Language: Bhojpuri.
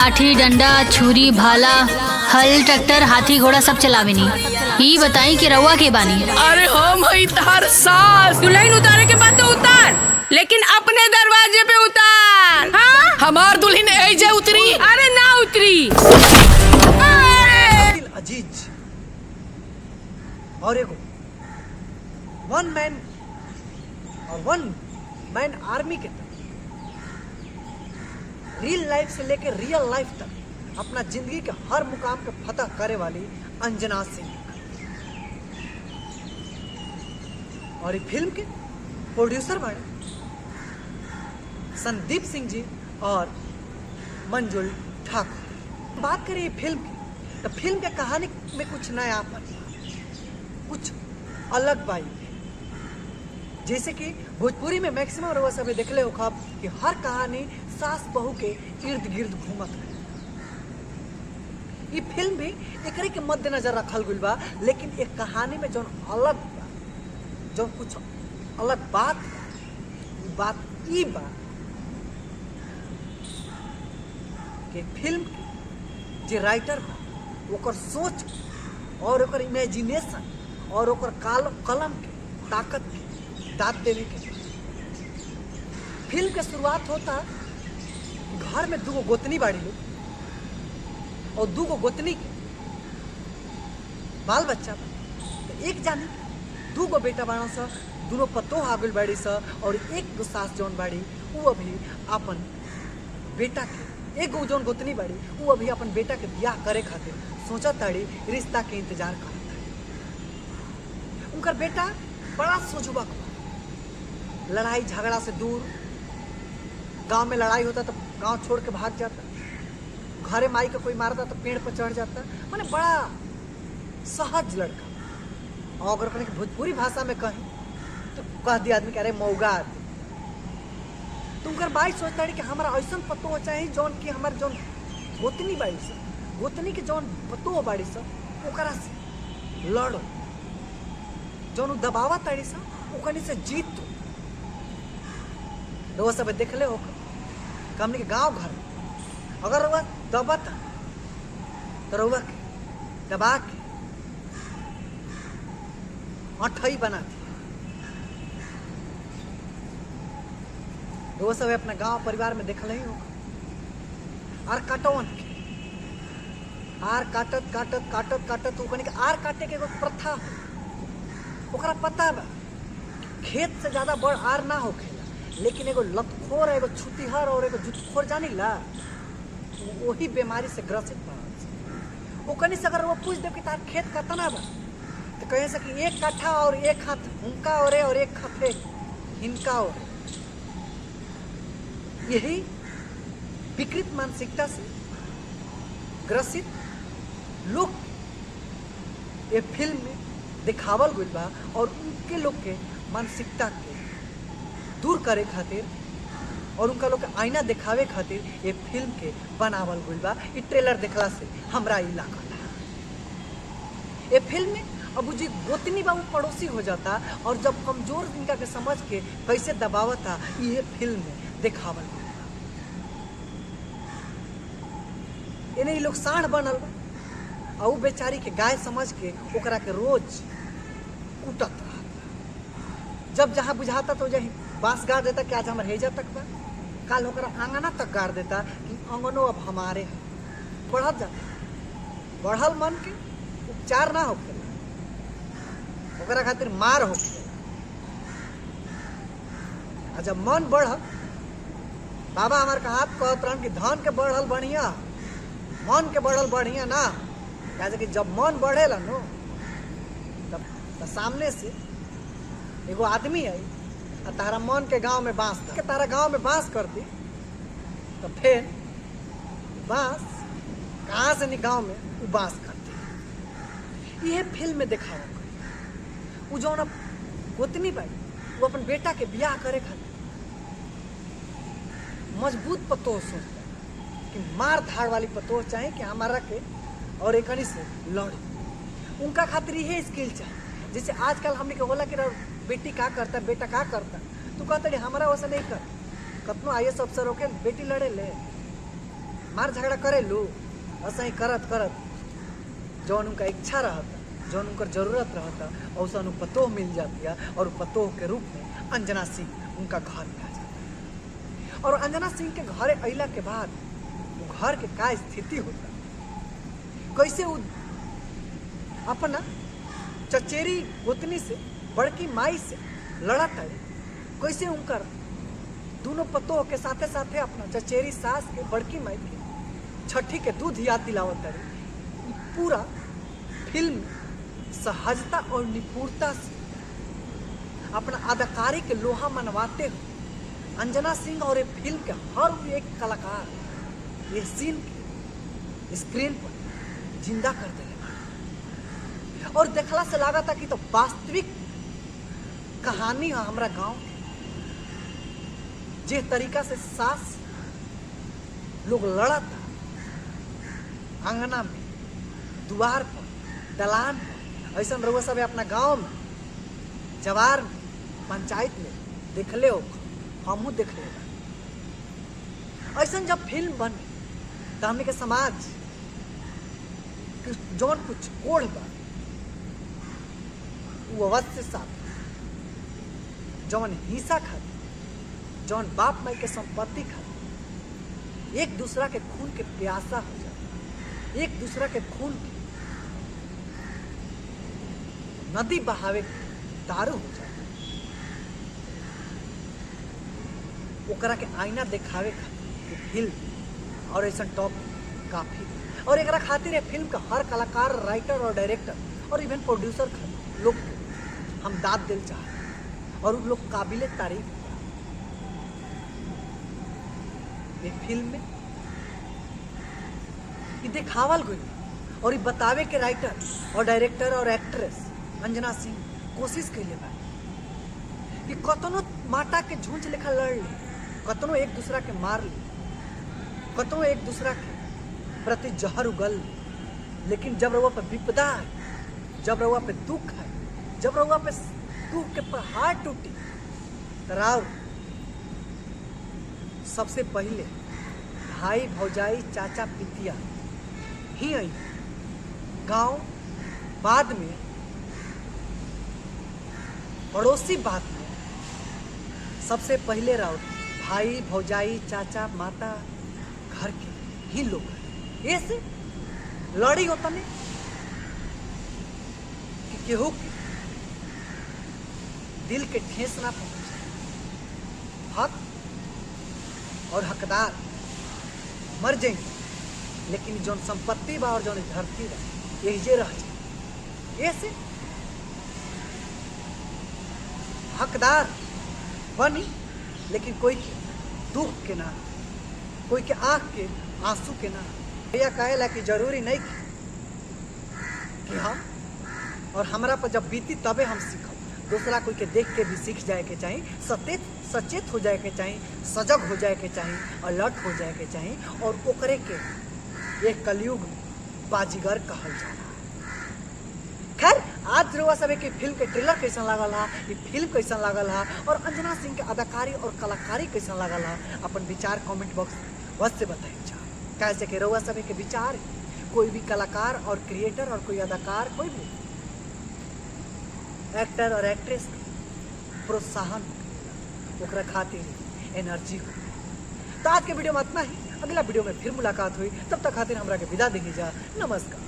लाठी डंडा छुरी भाला हल ट्रैक्टर हाथी घोड़ा सब चलावेनी। ही बताई कि रउआ के बानी? अरे हम हई तार सास। दुल्हन उतारे के बाद तो उतार, लेकिन अपने दरवाजे पे उतार। हाँ? हमार दुल्हन ऐजे उतरी। अरे ना उतरी। अजीज और एगो वन मैन आर्मी के तक रियल लाइफ से लेकर रियल लाइफ तक अपना जिंदगी के हर मुकाम के फतह करे वाली अंजना सिंह और इस फिल्म के प्रोड्यूसर बने संदीप सिंह जी और मंजुल ठाकुर। बात करें फिल्म की तो फिल्म के कहानी में कुछ नयापन, कुछ अलग बाई है। जैसे कि भोजपुरी में मैक्सिमम रउआ सब देख ले हो खब कि हर कहानी सास बहू के इर्द गिर्द घूमत है। ये फिल्म भी एकरे के मद्देनजर रखल गइल बा, लेकिन एक कहानी में जौन अलग बा, जौन कुछ अलग बात ई बा कि फिल्म के जे राइटर बा ओकर सोच और ओकर इमेजिनेशन और ओकर कलम के ताकत के दाद देने के। फिल्म के शुरुआत होता घर में दूगो गोतनी बाड़ी लोग और दूगो गोतनी के बाल बच्चा बा। तो एक जानी दूगो बेटा बाड़ा सा, दोनों पतो आगुल बाड़ी सा, और एक गो सास जौन बाड़ी वो अभी अपन बेटा के, एक गो जौन गोतनी बाड़ी वो अभी अपन बेटा के ब्याह करे खातिर सोचा ताड़ी, रिश्ता के इंतजार करता है। उनका बेटा बड़ा सोचबा, लड़ाई झगड़ा से दूर, गांव में लड़ाई होता तो गांव छोड़ के भाग जाता, घरे माई का कोई मारता तो पेड़ पर चढ़ जाता, माने बड़ा सहज लड़का। और अगर अपने भोजपुरी भाषा में कहें तो कह दिया आदमी कह रहे मौगा आदमी। तुमकर बाई सोचता है कि हमारा ऐसा पतो हो चाहिए जौन की हमारे जौन गोतनी बाड़ी से, गोतनी के जौन पतो बाड़ी से ओकरा से लड़ो, जौन दबावा ताड़ी से ओकनी से जीतो। वो सब देख ले होकर हमने के गांव घर अगर वह दबाता तो रउआ के दबा के अठई बनाती। वो सब अपना गांव परिवार में देख ले होकर आर काटवन के आर काटत काटत काटत काटत ओकनी के आर काटे के एगो प्रथा हो। ओकरा पता बा खेत से ज्यादा बड़ आर ना होखे, लेकिन एगो लतखोर, एगो छुतीहर और एगो जुतखोर जानी ला वही बीमारी से ग्रसित पड़ा। वो कहीं से अगर वो पूछ दे कि तार खेत कतना बा तो कहे से कि एक कट्ठा और एक हाथ हुनका और एक हाथ हिनका और। यही विकृत मानसिकता से ग्रसित लोग ये फिल्म में दिखावल गइल बा और उनके लोग के मानसिकता के दूर करे खातिर और उनका लोग आईना दिखावे खातिर ये फिल्म के बनावल गइल बा। ये ट्रेलर देखला से हमरा ई लागल। ये फिल्म में अब जी गोतनी बाबू पड़ोसी हो जाता और जब कमजोर इनका के समझ के कैसे दबावता ये फिल्म में दिखावल गइल बा। इन्हें लोग साढ़ बनल बा और बेचारी के गाय समझ के ओकरा के रोज कूटत रहा। जब जहाँ बुझाता तो जही बांस गाड़ देता कि आज हमारे हेजा तक बा, काल होकर आंगना तक गाड़ देता कि आंगनो अब हमारे है। बढ़त जाता, बढ़ल मन के उपचार ना होके ओकरा खातिर मार होके। आ जब मन बढ़, बाबा हमारे हाथ कहत रहन कि धन के बढ़ल बढ़िया, मन के बढ़ल बढ़िया ना। कैसे कि जब मन बढ़ेला नो तब सामने से एगो आदमी आई और तारा मन के गांव में बांस के तारा गांव में बांस कर दी तो फिर बांस कहाँ से नहीं गांव में वो बांस करती। यह फिल्म में देखा वो जो गोतनी बाई वो अपन बेटा के ब्याह करे खातिर मजबूत पतो सोचता कि मार धाड़ वाली पतो चाहे कि हमारा के और एक से लड़े। उनका खातिर यही स्किल चाहिए। जैसे आजकल हमने के होला कि बेटी का करता बेटा का करता, तो कहता हमारा वैसा नहीं कर, कतनो IAS अफसर होके बेटी लड़े ले मार झगड़ा करे लो ऐसा ही करत करत जौन उनका इच्छा रहता, जौन उनकर जरूरत रहता, वैसा उन पतोह मिल जाती है और पतोह के रूप में अंजना सिंह उनका घर में आ जाता है। और अंजना सिंह के घर अइला के बाद वो घर के का स्थिति होता, कैसे वो अपना चचेरी गोतनी से बड़की माई से लड़त है, कैसे उनकर दोनों पतोह के साथे साथे अपना चचेरी सास के बड़की माई के छठी के दूध याद दिलावत है। पूरा फिल्म सहजता और निपुणता से अपना अदाकारी के लोहा मनवाते हुए अंजना सिंह और ये फिल्म के हर एक कलाकार ये सीन के स्क्रीन पर जिंदा कर देने वाले। और देखला से लगा था कि तो वास्तविक कहानी है हमारा गांव के, जिस तरीका से सास लोग लड़ा था आंगना में, द्वार पर, दलान पर, ऐसा रउआ सब अपना गांव में, जवार में, पंचायत में देखले हो, हमहू देख ले। ऐसा जब फिल्म बने तो हमने के समाज जौन कुछ कोढ़ बा वो अवश्य साथ, जौन हिस्सा खाती, जौन बाप माई के संपत्ति खाती, एक दूसरा के खून के प्यासा हो जाता, एक दूसरा के खून के नदी बहावे दारू हो जाता, ओकरा के आईना दिखावे खातिर फिल्म और ऐसा टॉप काफी। और एक खातिर ये फिल्म का हर कलाकार, राइटर और डायरेक्टर और इवन प्रोड्यूसर खातिर लोग हम दाद दिल चाहते और उन लोग काबिले तारीफ। ये फिल्म में ये दिखावल गई और ये बतावे के राइटर और डायरेक्टर और एक्ट्रेस अंजना सिंह कोशिश कैले बा कि कतनो माटा के झूंझ लेखा लड़ ले, कतनो एक दूसरा के मार ले, कतनो एक दूसरा के प्रति जहर उगल ले, लेकिन जब रउआ पे विपदा है, जब रउआ पे दुख है, जब रउआ पे दुख के पहाड़ टूटी तो राव सबसे पहले भाई भौजाई चाचा पितिया ही आई गांव, बाद में पड़ोसी, बाद में सबसे पहले राव भाई भौजाई चाचा माता घर के ही लोग हैं। ऐसे लड़ी होता नहीं कि केहू के दिल के ठेस ना पहुंचे, हक और हकदार मर जाएंगे, लेकिन जौन संपत्ति बा और जौन धरती बा यही जे रह जाए। ऐसे हकदार बनी, लेकिन कोई के दुख के ना, कोई के आंख के आंसू के ना। भैया कहेला कि जरूरी नहीं कि हम और हमरा पर जब बीती तबे हम सीखब, दूसरा कोई के देख के भी सीख जाए के चाहिए, सचेत हो जाए के चाहिए, सजग हो जाए के चाहिए, अलर्ट हो जाए के चाहिए और ओकरे के एक कलयुग में बाजीगर कहल जाला। खैर आज रउआ सब के फिल्म के ट्रेलर कैसा लागल हा, ये फिल्म कैसा लागल हा और अंजना सिंह के अदाकारी और कलाकारी कैसा लागल हा, अपन विचार कमेंट बॉक्स बस से बताइए। कैसे कि रउआ सब के विचार, कोई भी कलाकार और क्रिएटर और कोई अदाकार, कोई भी एक्टर और एक्ट्रेस प्रोत्साहन ओकरा खातिर एनर्जी हो। तो आज के वीडियो में इतना ही, अगला वीडियो में फिर मुलाकात हुई, तब तक खातिर हमरा के विदा दीजिए। नमस्कार।